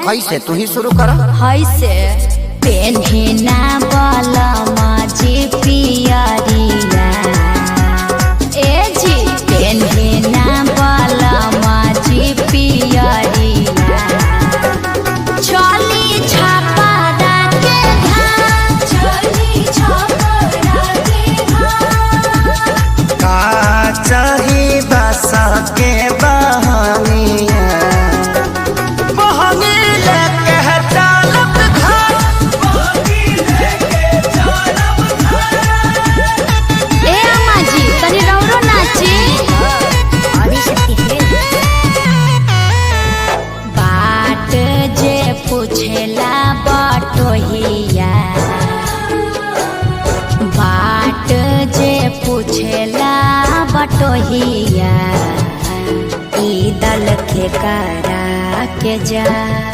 कैसे तू ही शुरू कर। से पेन्हिना बलमा जी पियरिया ए जी पेन्हिना बलमा जी पियरिया चली छापरा के घाट चली छापरा के घाट का चाही बस के बहानिया पूछेला बटोहिया बाट जे पूछेला बटोहिया ई दल के करा के जा।